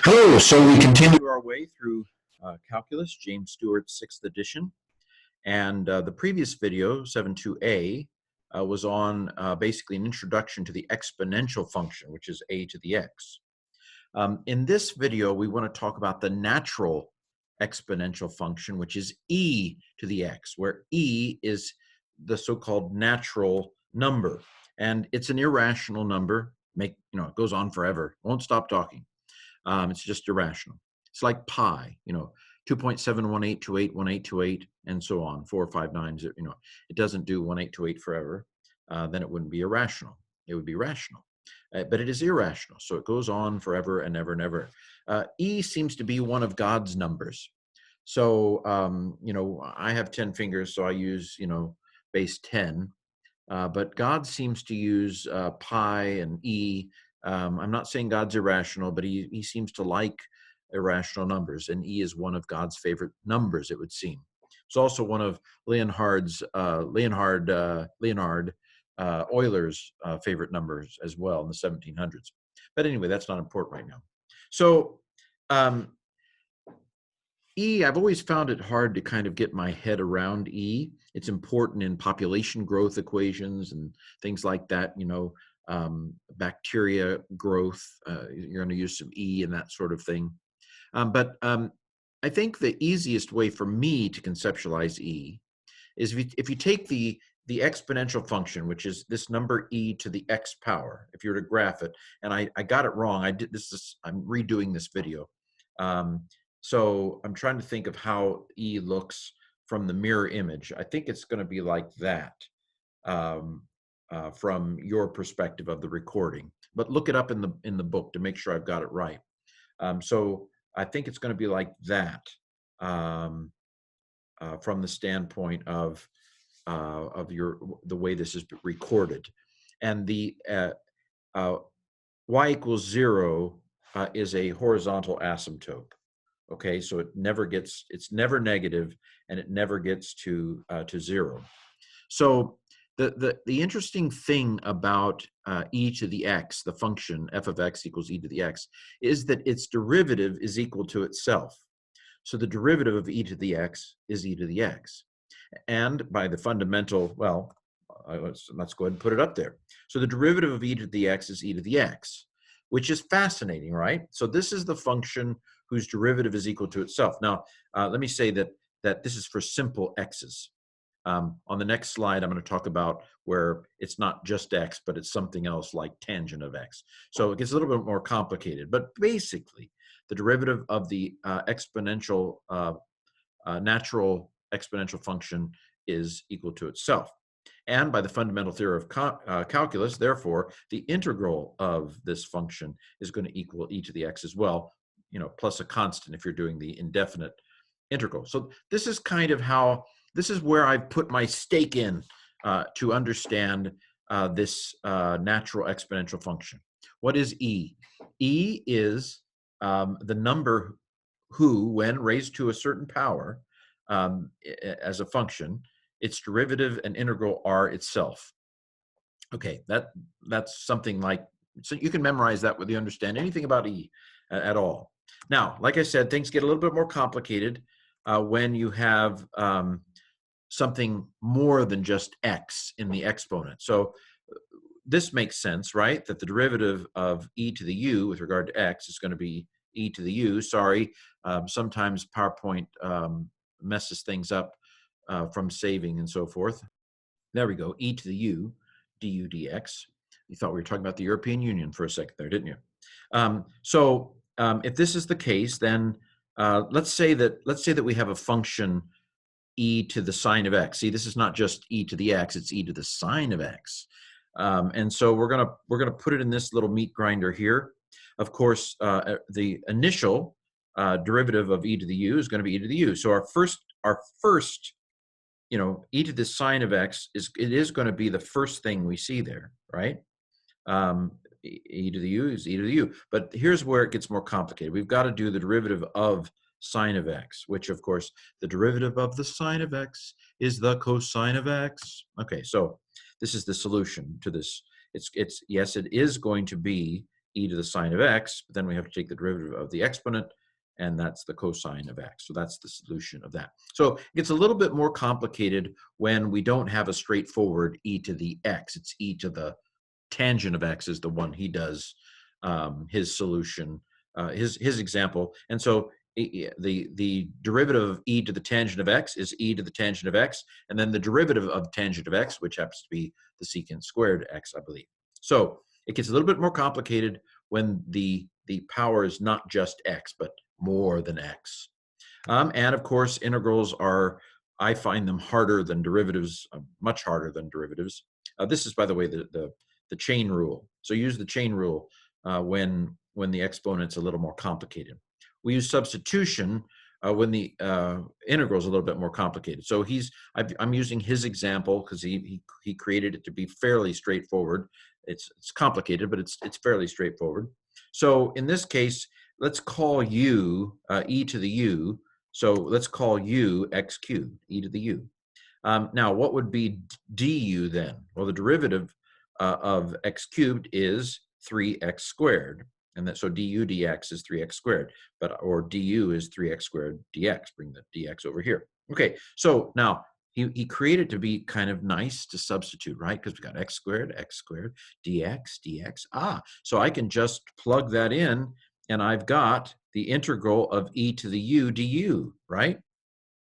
Hello, so we continue our way through calculus, James Stewart's 6th edition. And the previous video, 7.2a, was on basically an introduction to the exponential function, which is a to the x. In this video, we want to talk about the natural exponential function, which is e to the x, where e is the so-called natural number. And it's an irrational number. It goes on forever, won't stop talking. It's just irrational. It's like pi, 2.718281828, and so on, 459, it doesn't do 1828 forever. Then it wouldn't be irrational. It would be rational. But it is irrational, so it goes on forever and ever and ever. E seems to be one of God's numbers. So, I have 10 fingers, so I use, base 10. But God seems to use pi and e. I'm not saying God's irrational, but he seems to like irrational numbers, and e is one of God's favorite numbers, it would seem. It's also one of Leonhard Euler's favorite numbers as well in the 1700s. But anyway, that's not important right now. So E, I've always found it hard to kind of get my head around E. It's important in population growth equations and things like that, bacteria growth, you're going to use some E and that sort of thing. But I think the easiest way for me to conceptualize E is if you take the exponential function, which is this number e to the x power, if you were to graph it, and I got it wrong. I'm redoing this video. So I'm trying to think of how E looks from the mirror image. I think it's going to be like that from your perspective of the recording. But look it up in the book to make sure I've got it right. So I think it's going to be like that from the standpoint of the way this is recorded. And the y equals 0 is a horizontal asymptote. Okay, so it's never negative, and it never gets to 0. So the interesting thing about e to the x, the function f of x equals e to the x, is that its derivative is equal to itself. So the derivative of e to the x is e to the x. And by the fundamental, well, let's go ahead and put it up there. So the derivative of e to the x is e to the x, which is fascinating, right? So this is the function whose derivative is equal to itself. Now, let me say that this is for simple x's. On the next slide, I'm going to talk about where it's not just x, but it's something else like tangent of x. So it gets a little bit more complicated. But basically, the derivative of the exponential, natural exponential function is equal to itself. And by the fundamental theorem of calculus, therefore, the integral of this function is going to equal e to the x as well, plus a constant if you're doing the indefinite integral. So this is kind of this is where I've put my stake in to understand this natural exponential function. What is e? E is the number who, when raised to a certain power as a function, its derivative and integral are itself. Okay, that's something like, so you can memorize that whether you understand anything about e at all. Now, like I said, things get a little bit more complicated when you have something more than just x in the exponent. So this makes sense, right? That the derivative of e to the u with regard to x is going to be e to the u. Sorry, sometimes PowerPoint messes things up from saving and so forth. There we go, e to the u, du dx. You thought we were talking about the European Union for a second there, didn't you? So if this is the case, then let's say that we have a function e to the sine of x. See, this is not just e to the x; it's e to the sine of x. And so we're gonna put it in this little meat grinder here. Of course, the initial derivative of e to the u is going to be e to the u. So our first, e to the sine of x is going to be the first thing we see there, right? E to the u is e to the u. But here's where it gets more complicated. We've got to do the derivative of sine of x, which of course the derivative of the sine of x is the cosine of x. Okay, so this is the solution to this. Yes, it is going to be e to the sine of x, but then we have to take the derivative of the exponent, and that's the cosine of x. So that's the solution of that. So it gets a little bit more complicated when we don't have a straightforward e to the x. It's e to the tangent of x is the one he does his solution, his example. And so the derivative of e to the tangent of x is e to the tangent of x, and then the derivative of tangent of x, which happens to be the secant squared x, I believe. So it gets a little bit more complicated when the power is not just x, but more than x. And of course, integrals are, I find them harder than derivatives, much harder than derivatives. This is, by the way, the chain rule. So use the chain rule when the exponent's a little more complicated. We use substitution when the integral is a little bit more complicated. So I'm using his example because he created it to be fairly straightforward. It's complicated, but it's fairly straightforward. So in this case, let's call u e to the u. So let's call u x cubed, e to the u. Now, what would be du then? Well, the derivative of x cubed is 3x squared. And that, so du dx is 3x squared, or du is 3x squared dx. Bring the dx over here. Okay, so now he created to be kind of nice to substitute, right? Because we got x squared, dx, dx. So I can just plug that in, and I've got the integral of e to the u du, right?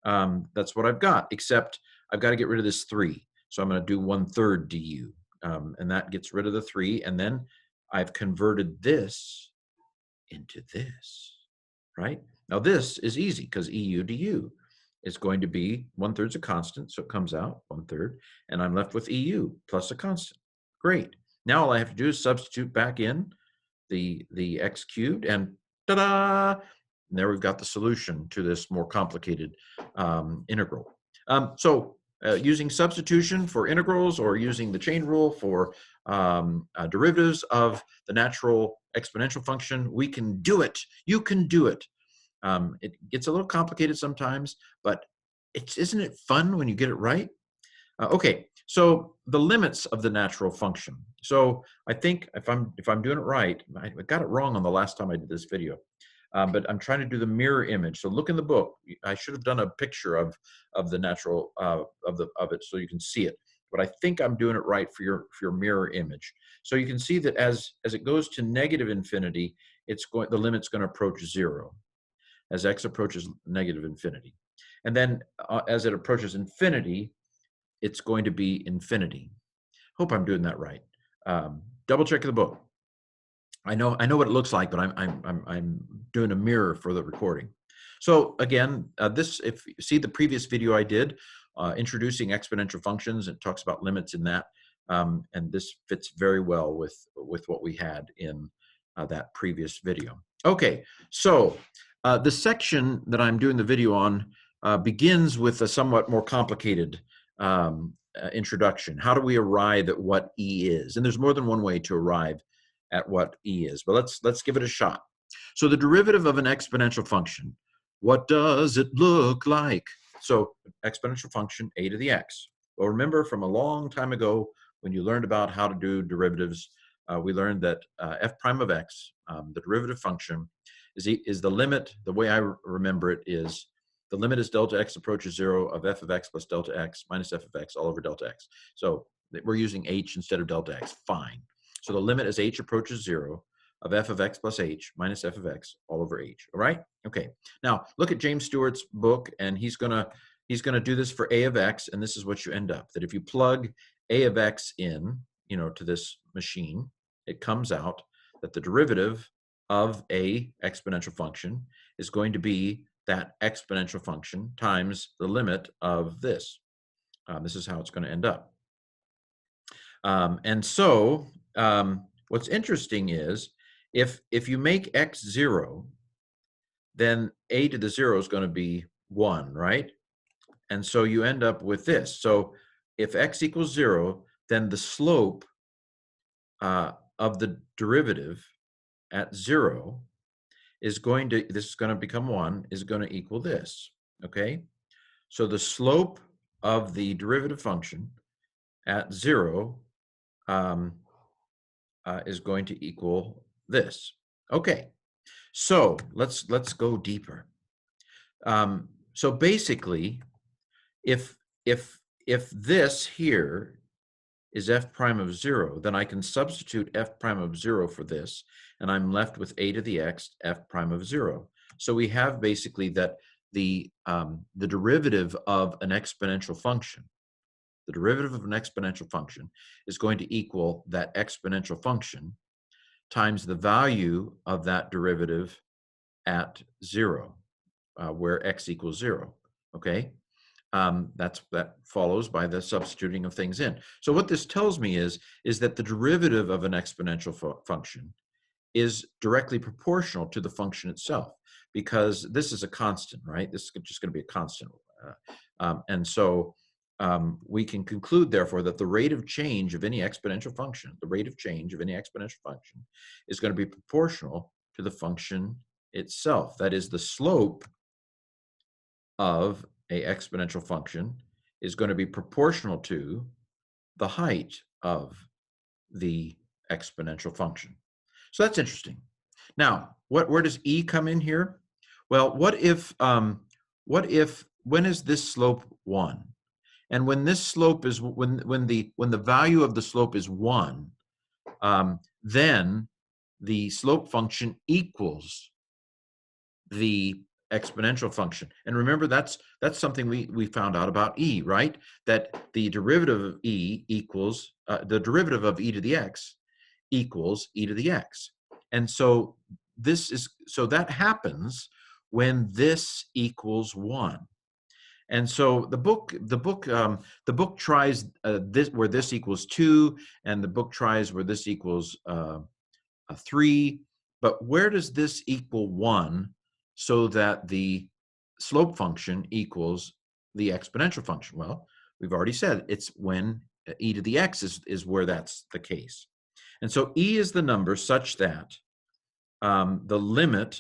That's what I've got, except I've got to get rid of this 3. So I'm going to do 1/3 du, and that gets rid of the 3. And then I've converted this into this, right? Now this is easy because eu du is going to be 1/3 a constant, so it comes out 1/3, and I'm left with eu plus a constant. Great. Now all I have to do is substitute back in the x cubed, and ta-da! And there we've got the solution to this more complicated integral. Using substitution for integrals, or using the chain rule for derivatives of the natural exponential function, we can do it. You can do it. It gets a little complicated sometimes, but isn't it fun when you get it right? Okay, so the limits of the natural function. So I think if I'm doing it right, I got it wrong on the last time I did this video, but I'm trying to do the mirror image. So look in the book. I should have done a picture of the natural of it so you can see it. But I think I'm doing it right for your mirror image. So you can see that as it goes to negative infinity, the limit's going to approach 0 as x approaches negative infinity, and then as it approaches infinity, it's going to be infinity. Hope I'm doing that right. Double check the book. I know what it looks like, but I'm doing a mirror for the recording. So again, if you see the previous video I did introducing exponential functions, it talks about limits in that, and this fits very well with what we had in that previous video. Okay, so the section that I'm doing the video on begins with a somewhat more complicated introduction. How do we arrive at what E is? And there's more than one way to arrive at what E is, but let's give it a shot. So the derivative of an exponential function, what does it look like? So exponential function a to the x. Well, remember from a long time ago when you learned about how to do derivatives, we learned that f prime of x, the derivative function, is the limit. The way I remember it is the limit as delta x approaches 0 of f of x plus delta x minus f of x all over delta x. So we're using h instead of delta x. Fine. So the limit as h approaches 0 of f of x plus h minus f of x all over h. All right? Okay. Now look at James Stewart's book, and he's gonna do this for a of x, and this is what you end up. That if you plug a of x in, to this machine, it comes out that the derivative of a exponential function is going to be that exponential function times the limit of this. This is how it's going to end up. And so what's interesting is if you make x 0, then a to the 0 is going to be 1, right? And so you end up with this. So if x equals 0, then the slope of the derivative at 0 is going to, this is going to become 1, is going to equal this, okay? So the slope of the derivative function at 0 is going to equal this. Okay, so let's go deeper. So basically, if if this here is f prime of 0, then I can substitute f prime of 0 for this, and I'm left with a to the x f prime of 0. So we have basically that the derivative of an exponential function, the derivative of an exponential function is going to equal that exponential function times the value of that derivative at 0, where x equals 0, okay? That follows by the substituting of things in. So what this tells me is that the derivative of an exponential function is directly proportional to the function itself, because this is a constant, right? This is just going to be a constant. And so we can conclude, therefore, that the rate of change of any exponential function, the rate of change of any exponential function is going to be proportional to the function itself. That is, the slope of a exponential function is going to be proportional to the height of the exponential function. So that's interesting. Now, where does e come in here? Well, what if when is this slope 1? And when this slope is when the value of the slope is 1, then the slope function equals the exponential function. And remember, that's something we found out about e, right? That the derivative of e equals the derivative of e to the x equals e to the x. And so that happens when this equals 1. And so the book tries this where this equals 2, and the book tries where this equals 3. But where does this equal 1 so that the slope function equals the exponential function? Well, we've already said it's when e to the x is where that's the case. And so e is the number such that the limit,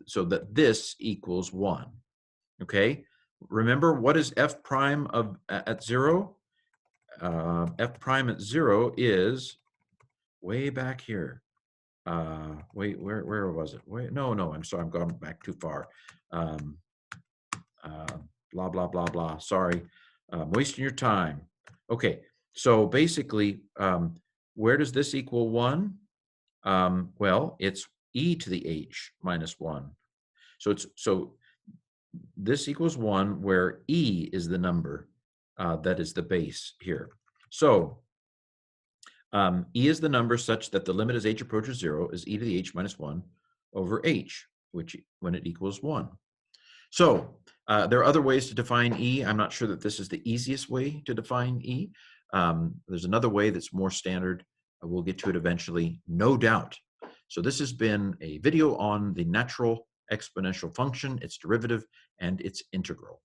so that this equals 1. Okay? Remember, what is f prime of at 0? F prime at 0 is way back here. Wait, where was it? Wait, no, I'm sorry, I'm going back too far. Blah, blah, blah, blah. Sorry, I'm wasting your time. Okay, so basically, where does this equal 1? Well, it's e to the h minus 1. So this equals 1, where e is the number that is the base here. So e is the number such that the limit as h approaches 0 is e to the h minus 1 over h, which when it equals 1. So there are other ways to define e. I'm not sure that this is the easiest way to define e. There's another way that's more standard. We'll get to it eventually, no doubt. So this has been a video on the natural exponential function, its derivative, and its integral.